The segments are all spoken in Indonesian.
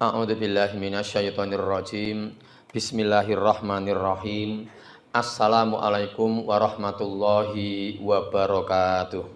A'udzu billahi minasyaitonir rajim. Bismillahirrahmanirrahim. Assalamualaikum warahmatullahi wabarakatuh.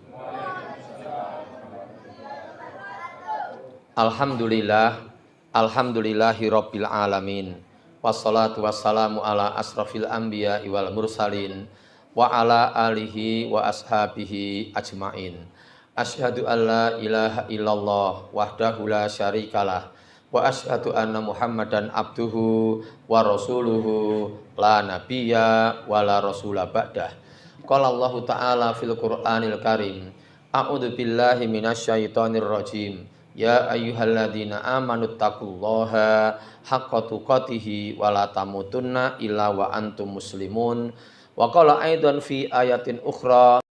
Alhamdulillahi rabbil alamin. Wassalatu wassalamu ala asrafil anbiya'i wal mursalin wa ala alihi wa ashabihi ajmain. Asyhadu an la ilaha illallah wahdahu la syarikalah wa asyhadu anna Muhammadan abduhu wa rasuluhu la nabiyya wa la rasula ba'dah. Qala Allah ta'ala fil Qur'anil Karim. A'udzu billahi minasyaitonir rajim. Ya ayyuhalladzina amanu taqullaha haqqa tuqatih wa la tamutunna illa wa antum muslimun. Wa qala aidan fi ayatin ukhra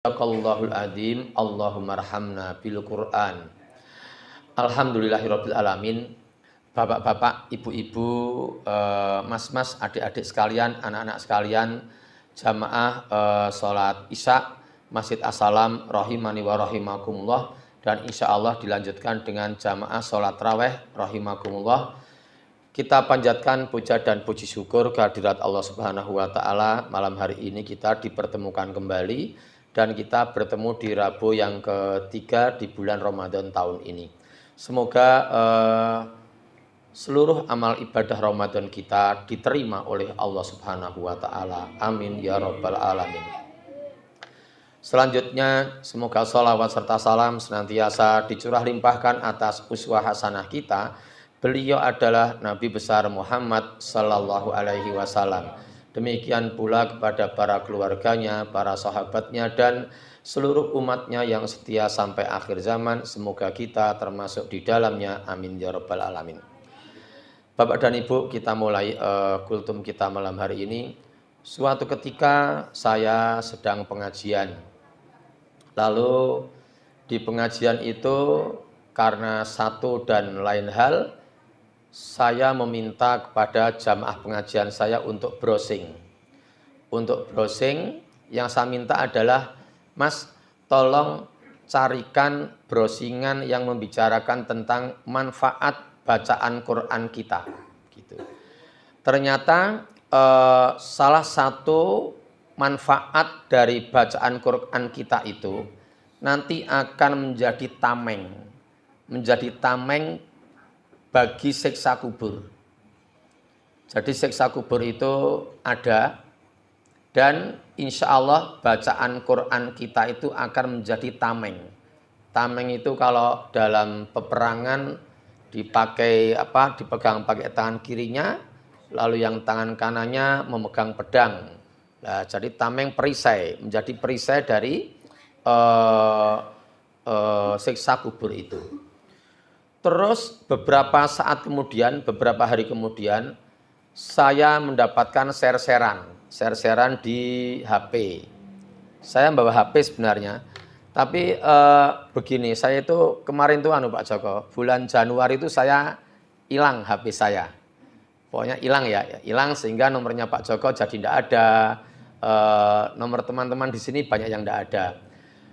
Sadaqallahul adzim. Allahumma arhamna bil Qur'an. Alhamdulillahirabbil alamin. Bapak-bapak, ibu-ibu, mas-mas, adik-adik sekalian, anak-anak sekalian, jamaah salat Isya Masjid As-Salam rahimani wa rahimakumullah, dan insyaallah dilanjutkan dengan jamaah salat tarawih rahimakumullah. Kita panjatkan puja dan puji syukur kehadirat Allah Subhanahu wa taala. Malam hari ini kita dipertemukan kembali dan kita bertemu di Rabu yang ketiga di bulan Ramadan tahun ini. Semoga seluruh amal ibadah Ramadan kita diterima oleh Allah Subhanahu wa taala. Amin ya rabbal alamin. Selanjutnya, semoga sholawat serta salam senantiasa dicurah limpahkan atas uswah hasanah kita. Beliau adalah Nabi besar Muhammad sallallahu alaihi wasallam. Demikian pula kepada para keluarganya, para sahabatnya, dan seluruh umatnya yang setia sampai akhir zaman. Semoga kita termasuk di dalamnya. Amin ya rabbal alamin. Bapak dan Ibu, kita mulai kultum kita malam hari ini. Suatu ketika saya sedang pengajian. Lalu di pengajian itu karena satu dan lain hal, saya meminta kepada jamaah pengajian saya untuk browsing. Untuk browsing, yang saya minta adalah, Mas, tolong carikan browsingan yang membicarakan tentang manfaat bacaan Quran kita. Gitu. Ternyata salah satu manfaat dari bacaan Quran kita itu nanti akan menjadi tameng bagi siksa kubur. Jadi siksa kubur itu ada, dan insya Allah bacaan Quran kita itu akan menjadi tameng. Tameng itu kalau dalam peperangan dipegang pakai tangan kirinya, lalu yang tangan kanannya memegang pedang. Nah, jadi tameng perisai, menjadi perisai dari siksa kubur itu. Terus beberapa hari kemudian, saya mendapatkan share-sharean di HP. Saya membawa HP sebenarnya, tapi begini, saya itu kemarin tuh Pak Joko, bulan Januari itu saya hilang HP saya. Pokoknya hilang sehingga nomornya Pak Joko jadi tidak ada, nomor teman-teman di sini banyak yang tidak ada.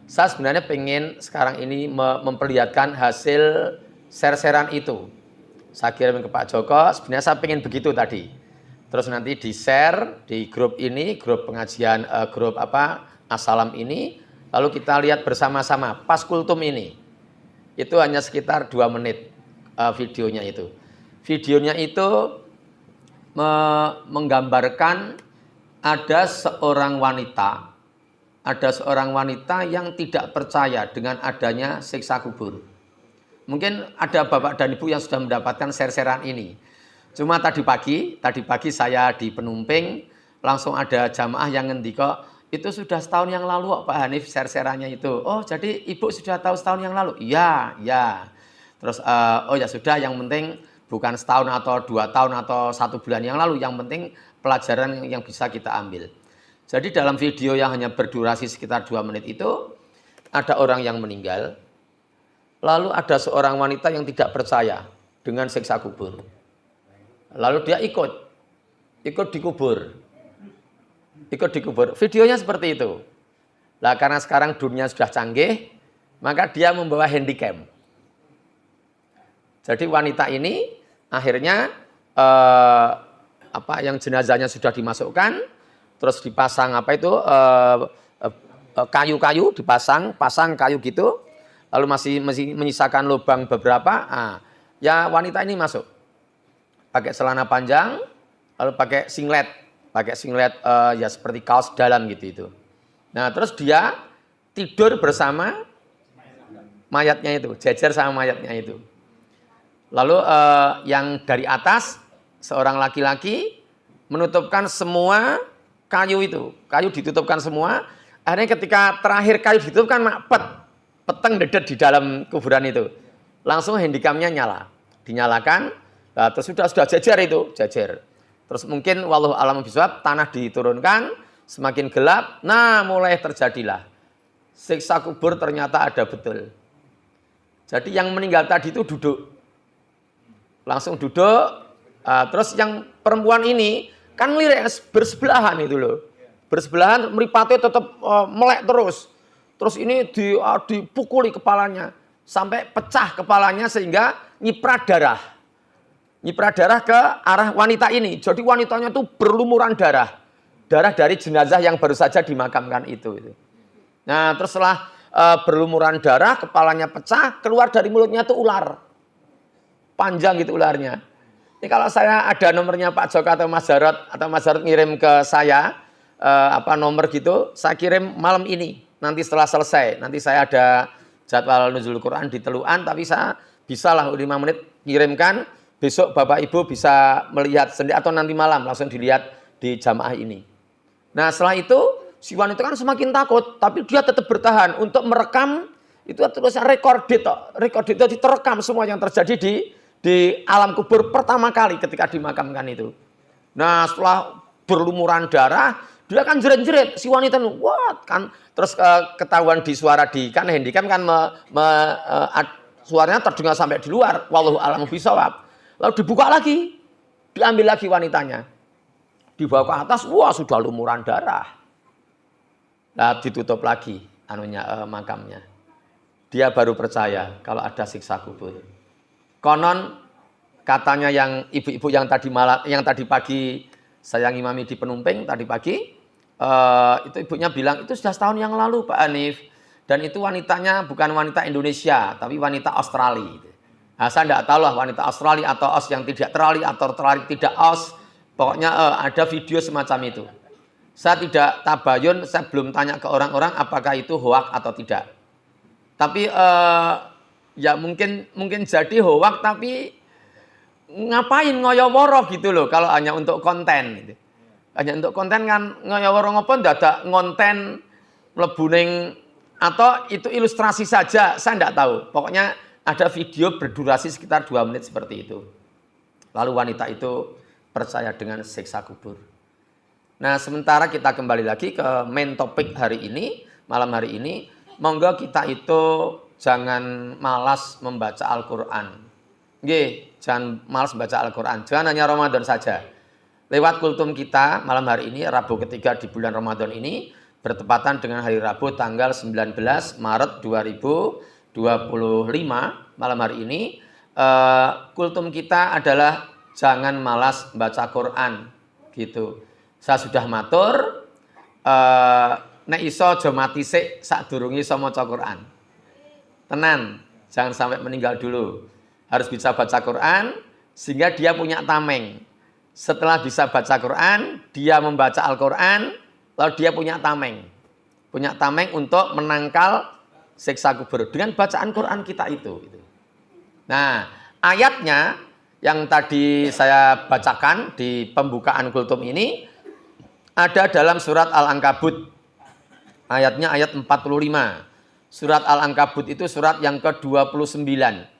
Saya sebenarnya pengen sekarang ini memperlihatkan hasil share-sharean itu. Saya kirim ke Pak Joko, sebenarnya saya pengen begitu tadi. Terus nanti di-share di grup ini, grup pengajian, grup As-Salam ini, lalu kita lihat bersama-sama pas kultum ini. Itu hanya sekitar 2 menit videonya itu. Videonya itu menggambarkan ada seorang wanita yang tidak percaya dengan adanya siksa kubur. Mungkin ada Bapak dan Ibu yang sudah mendapatkan share-sharean ini. Cuma tadi pagi saya di Penumping, langsung ada jamaah yang ngendika, itu sudah setahun yang lalu Pak Hanif share-shareannya itu. Oh, jadi Ibu sudah tahu setahun yang lalu? Iya. Terus, oh ya sudah, yang penting bukan setahun atau 2 tahun atau 1 bulan yang lalu, yang penting pelajaran yang bisa kita ambil. Jadi dalam video yang hanya berdurasi sekitar 2 menit itu, ada orang yang meninggal, lalu ada seorang wanita yang tidak percaya dengan siksa kubur. Lalu dia ikut dikubur. Videonya seperti itu. Nah, karena sekarang dunia sudah canggih, maka dia membawa handycam. Jadi wanita ini Akhirnya yang jenazahnya sudah dimasukkan, terus dipasang kayu-kayu, pasang kayu gitu, lalu masih menyisakan lubang beberapa. Ya wanita ini masuk, pakai celana panjang, lalu pakai singlet ya seperti kaos dalam gitu itu. Nah terus dia tidur bersama mayatnya itu, jejer sama mayatnya itu. Lalu yang dari atas seorang laki-laki menutupkan semua kayu itu. Kayu ditutupkan semua. Akhirnya ketika terakhir kayu ditutupkan, peteng dedet di dalam kuburan itu. Langsung handikamnya dinyalakan. Nah, terus sudah jejer itu, jejer. Terus mungkin wallahu a'lam bishawab, tanah diturunkan, semakin gelap. Nah, mulai terjadilah siksa kubur ternyata ada betul. Jadi yang meninggal tadi itu duduk. Langsung duduk, terus yang perempuan ini kan ngelirik bersebelahan itu loh. Bersebelahan, mripatnya tetap melek terus. Terus ini dipukuli kepalanya. Sampai pecah kepalanya sehingga nyiprat darah. Nyiprat darah ke arah wanita ini. Jadi wanitanya itu berlumuran darah. Darah dari jenazah yang baru saja dimakamkan itu. Nah terus setelah berlumuran darah, kepalanya pecah, keluar dari mulutnya itu ular. Panjang gitu ularnya. Ini kalau saya ada nomornya Pak Joko atau Mas Jarot ngirim ke saya nomor gitu, saya kirim malam ini. Nanti setelah selesai, nanti saya ada jadwal nuzul Quran di Teluan, tapi saya bisalah 5 menit kirimkan. Besok Bapak Ibu bisa melihat sendiri atau nanti malam langsung dilihat di jamaah ini. Nah setelah itu si wanita kan semakin takut, tapi dia tetap bertahan untuk merekam. Itu terusnya recorded itu terekam semua yang terjadi di alam kubur pertama kali ketika dimakamkan itu. Nah setelah berlumuran darah, dia kan jerit-jerit si wanita, wah kan terus ketahuan di suara kan handicam kan suaranya terdengar sampai di luar, wallahu a'lam bishawab. Lalu dibuka lagi, diambil lagi wanitanya, dibawa ke atas, wah sudah lumuran darah. Nah ditutup lagi makamnya. Dia baru percaya kalau ada siksa kubur. Konon katanya yang ibu-ibu yang tadi pagi saya ngimami di Penumping tadi pagi, itu ibunya bilang itu sudah setahun yang lalu Pak Hanif, dan itu wanitanya bukan wanita Indonesia tapi wanita Australia. Nah, saya tidak tahu lah wanita Australia atau Aus yang tidak terali atau terali tidak Aus, pokoknya ada video semacam itu. Saya tidak tabayun, saya belum tanya ke orang-orang apakah itu hoak atau tidak. Tapi ya mungkin jadi hoak, tapi ngapain ngoyo-woro gitu loh kalau hanya untuk konten gitu. Hanya untuk konten kan ngoyo-woro ngopo dadak ngonten mlebu ning atau itu ilustrasi saja, saya tidak tahu. Pokoknya ada video berdurasi sekitar 2 menit seperti itu. Lalu wanita itu percaya dengan siksa kubur. Nah, sementara kita kembali lagi ke main topik hari ini, malam hari ini. Monggo kita itu jangan malas membaca Al-Quran. Nggih, jangan malas membaca Al-Quran. Jangan hanya Ramadan saja. Lewat kultum kita malam hari ini, Rabu ketiga di bulan Ramadan ini, bertepatan dengan hari Rabu tanggal 19 Maret 2025, malam hari ini, kultum kita adalah jangan malas membaca Quran. Gitu. Saya sudah matur, nek iso aja mati sik sadurunge iso maca Quran. Tenan, jangan sampai meninggal dulu. Harus bisa baca Quran sehingga dia punya tameng. Setelah bisa baca Quran, dia membaca Al-Quran, lalu dia punya tameng. Punya tameng untuk menangkal siksa kubur dengan bacaan Quran kita itu. Nah, ayatnya yang tadi saya bacakan di pembukaan kultum ini ada dalam surat Al-Ankabut. Ayatnya ayat 45. Surat Al-Ankabut itu surat yang ke-29,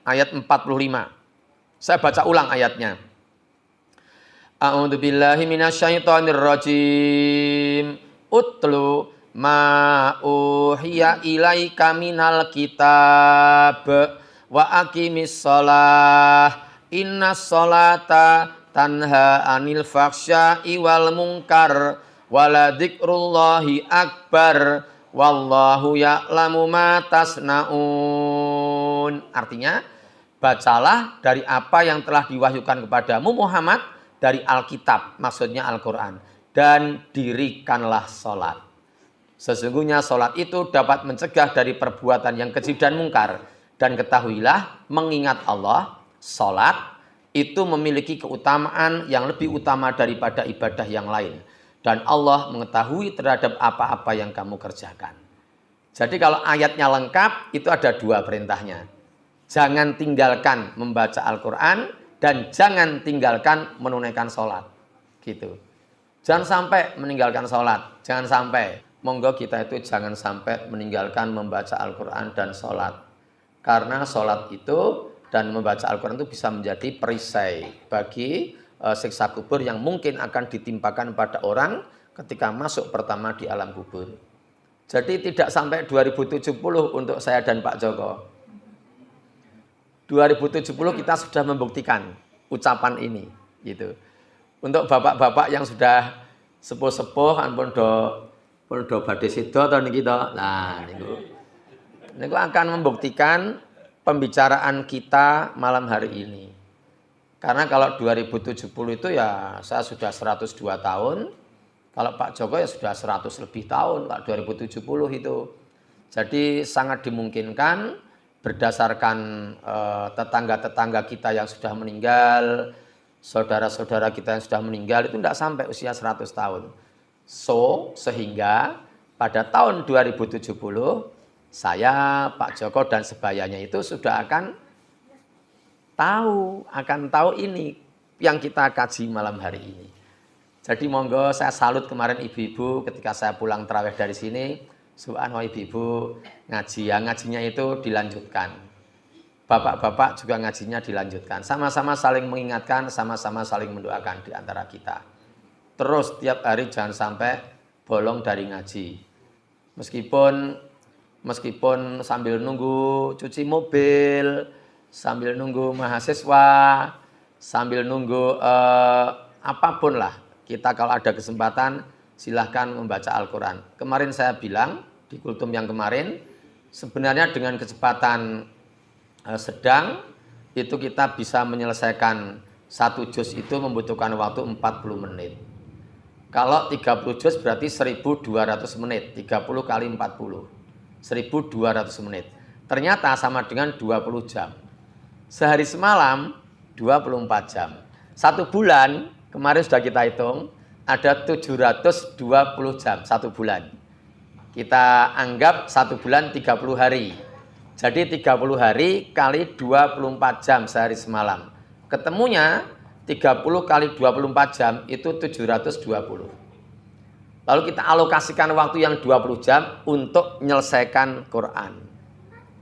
ayat 45. Saya baca ulang ayatnya. A'udzu billahi minasyaitonir rajim. Utlu ma uhiya ilaika minal kitab wa aqimis shalah. Innas sholata tanha anil faksya'i wal munkar waladikrullahi akbar wallahu ya'lamu ma tasna'un. Artinya, bacalah dari apa yang telah diwahyukan kepadamu Muhammad dari Alkitab, maksudnya Al-Quran. Dan dirikanlah sholat. Sesungguhnya sholat itu dapat mencegah dari perbuatan yang keji dan mungkar. Dan ketahuilah, mengingat Allah, sholat itu memiliki keutamaan yang lebih utama daripada ibadah yang lain. Dan Allah mengetahui terhadap apa-apa yang kamu kerjakan. Jadi kalau ayatnya lengkap, itu ada dua perintahnya. Jangan tinggalkan membaca Al-Quran dan jangan tinggalkan menunaikan sholat. Gitu. Jangan sampai meninggalkan sholat. Jangan sampai. Monggo kita itu jangan sampai meninggalkan membaca Al-Quran dan sholat. Karena sholat itu dan membaca Al-Quran itu bisa menjadi perisai bagi siksa kubur yang mungkin akan ditimpakan pada orang ketika masuk pertama di alam kubur. Jadi tidak sampai 2070 untuk saya dan Pak Joko. 2070 kita sudah membuktikan ucapan ini, gitu. Untuk bapak-bapak yang sudah sepuh-sepuh, ampun do badhe sida to niki to. Nah, niku akan membuktikan pembicaraan kita malam hari ini. Karena kalau 2070 itu ya saya sudah 102 tahun, kalau Pak Joko ya sudah 100 lebih tahun, Pak 2070 itu. Jadi sangat dimungkinkan berdasarkan tetangga-tetangga kita yang sudah meninggal, saudara-saudara kita yang sudah meninggal itu tidak sampai usia 100 tahun. Sehingga pada tahun 2070 saya, Pak Joko dan sebayanya itu sudah akan tahu ini yang kita kaji malam hari ini. Jadi monggo saya salut kemarin ibu-ibu ketika saya pulang tarawih dari sini. Subhanallah ibu-ibu ngajinya itu dilanjutkan. Bapak-bapak juga ngajinya dilanjutkan. Sama-sama saling mengingatkan, sama-sama saling mendoakan di antara kita. Terus tiap hari jangan sampai bolong dari ngaji. Meskipun sambil nunggu cuci mobil, sambil nunggu mahasiswa, sambil nunggu apapun lah. Kita kalau ada kesempatan silahkan membaca Al-Quran. Kemarin saya bilang di kultum yang kemarin, sebenarnya dengan kecepatan sedang, itu kita bisa menyelesaikan satu juz itu membutuhkan waktu 40 menit. Kalau 30 juz berarti 1200 menit, 30 kali 40, 1200 menit. Ternyata sama dengan 20 jam. Sehari semalam, 24 jam. 1 bulan, kemarin sudah kita hitung, ada 720 jam 1 bulan. Kita anggap 1 bulan 30 hari. Jadi 30 hari kali 24 jam sehari semalam. Ketemunya 30 kali 24 jam itu 720. Lalu kita alokasikan waktu yang 20 jam untuk menyelesaikan Quran.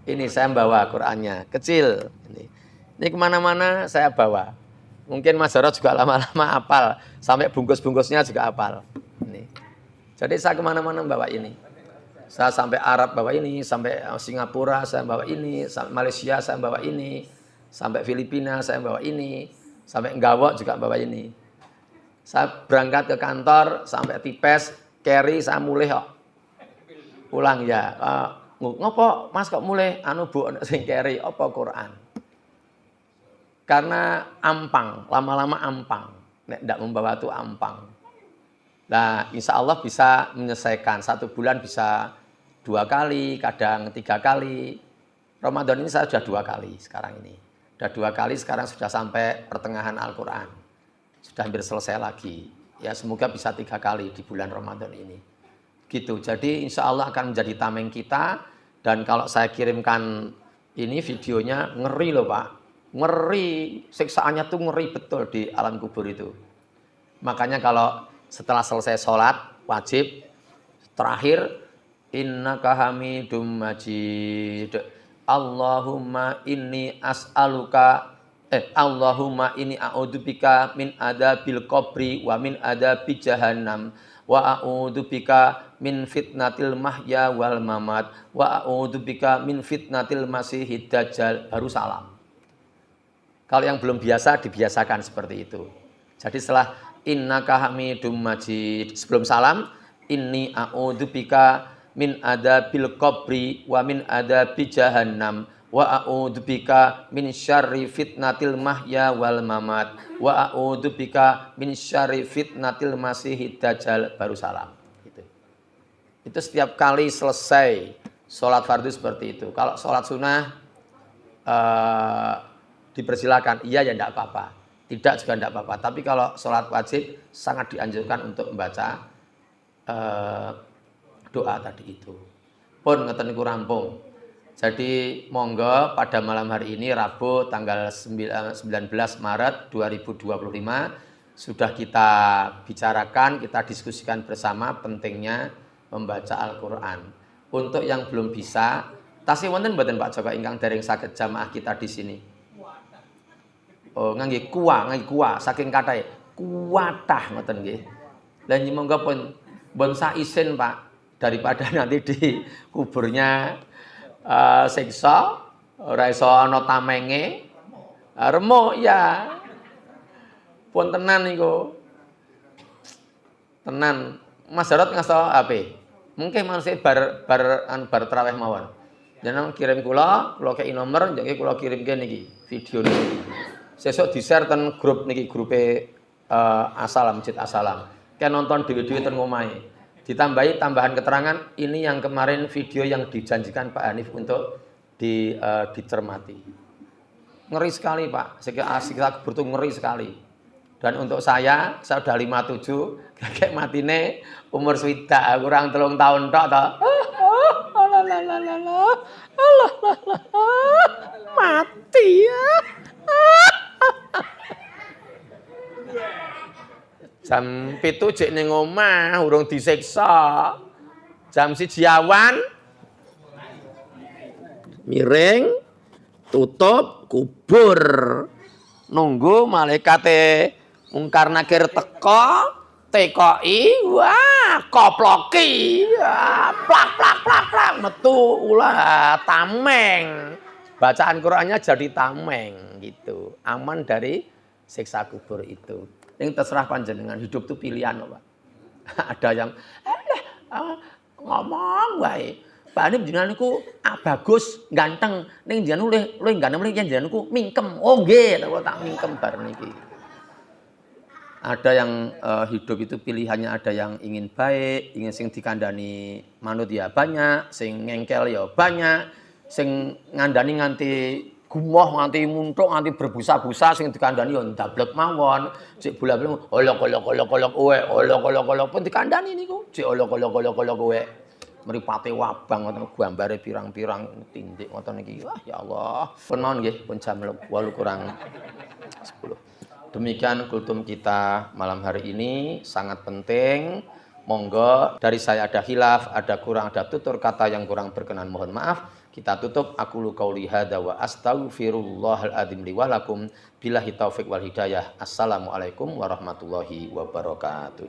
Ini saya bawa Qurannya, kecil. Ini kemana-mana saya bawa. Mungkin Mas Jarod juga lama-lama hafal. Sampai bungkus-bungkusnya juga hafal. Ini. Jadi saya kemana-mana bawa ini. Saya sampai Arab bawa ini. Sampai Singapura saya bawa ini. Sampai Malaysia saya bawa ini. Sampai Filipina saya bawa ini. Sampai Nggawa juga bawa ini. Saya berangkat ke kantor. Sampai Tipes, carry saya mulai kok. Pulang ya. Ngopo Mas kok mulai? Bu sing carry. Apa Quran? Karena ampang, lama-lama ampang. Tidak membawa itu ampang. Nah, insya Allah bisa menyelesaikan. 1 bulan bisa 2 kali, kadang 3 kali. Ramadan ini saya sudah 2 kali sekarang ini. Sudah 2 kali, sekarang sudah sampai pertengahan Al-Quran. Sudah hampir selesai lagi. Ya semoga bisa 3 kali di bulan Ramadan ini. Gitu, jadi insya Allah akan menjadi tameng kita. Dan kalau saya kirimkan ini videonya, ngeri loh Pak. Ngeri, siksaannya tuh ngeri betul di alam kubur itu. Makanya kalau setelah selesai sholat, wajib, terakhir, innaka hamidum majid. Allahumma inni as'aluka, Allahumma inni a'udzubika min adabil qabri wa min adabi jahannam. Wa a'udzubika min fitnatil mahya wal mamat. Wa a'udzubika min fitnatil masihid dajjal. Baru salam. Kalau yang belum biasa, dibiasakan seperti itu. Jadi setelah innaka hamidum majid, sebelum salam, inni a'udzubika min adabil qabri wa min adabi jahannam wa a'udzubika min syarri fitnatil mahya wal mamat wa a'udzubika min syarri fitnatil masihid dajjal, baru salam. Itu setiap kali selesai sholat fardu seperti itu. Kalau sholat sunnah dipersilakan, iya ya tidak apa-apa, tidak juga tidak apa-apa. Tapi kalau sholat wajib sangat dianjurkan untuk membaca doa tadi itu. Pun ngeten niku rampung. Jadi monggo pada malam hari ini Rabu tanggal 19 Maret 2025 sudah kita bicarakan, kita diskusikan bersama pentingnya membaca Al-Qur'an. Untuk yang belum bisa, tasih wonten mboten Pak Joko ingkang dereng saged jamaah kita di sini. Oh, ngangge kuah saking kathahe. Kuwatah ngoten nggih. Lah monggo pun saisin Pak, daripada nanti di kuburnya siksa ora iso ana tamenge. Remuk ya. Pun tenan niku. Tenan. Mas Jarot ngaso HP. Mungkin manusia bar tarawih mawon. Jangan kirim kula kei nomor, jadi kula kirimke niki video niki. Sesuk di-share ten grup niki, grupe Asalam, Masjid Asalam. Kayak nonton dhewe-dhewe ten omahe. Ditambahi tambahan keterangan ini yang kemarin video yang dijanjikan Pak Hanif untuk dicermati. Ngeri sekali Pak, siksa kubur itu ngeri sekali. Dan untuk saya sudah 57, kakek matine umur swidak kurang 3 tahun tok to. Mati ya. Jam 7 jek ning omah urung disiksa. Jam 1 awan miring tutup kubur. Nunggu malaikate mungkar nakir teko, TKI, wah, koploki, plak, metu ulah tameng. Bacaan Qur'annya jadi tameng gitu. Aman dari siksa kubur itu. Ini terserah panjenengan, hidup itu pilihan loh, Pak. Ada yang ngomong wae. Pak Hanif jenengan niku bagus, ganteng. Ning jenengan luwih ganteng mriki jenengan niku mingkem. Oh nggih, tak mingkem bar niki. Ada yang hidup itu pilihannya, ada yang ingin baik, ingin sing dikandani manut ya banyak, sing ngengkel ya banyak, sing ngandani nganti gumoh, nganti muntuk, nganti berbusa-busa, sing dikandani ya ndablek mawon, cek bola-bola olok pun dikandani niku, cek olok kowe. Mripate wabang ngoten gambare pirang-pirang tindik ngoten niki. Wah ya Allah. Pun mawon nggih, pun jam 8 kurang 10. Demikian kultum kita malam hari ini sangat penting. Monggo dari saya ada khilaf, ada kurang, ada tutur kata yang kurang berkenan, mohon maaf. Kita tutup aqulu qauli hadza wa astaghfirullahal adzim li wa lakum billahi taufik wal hidayah. Assalamualaikum warahmatullahi wabarakatuh.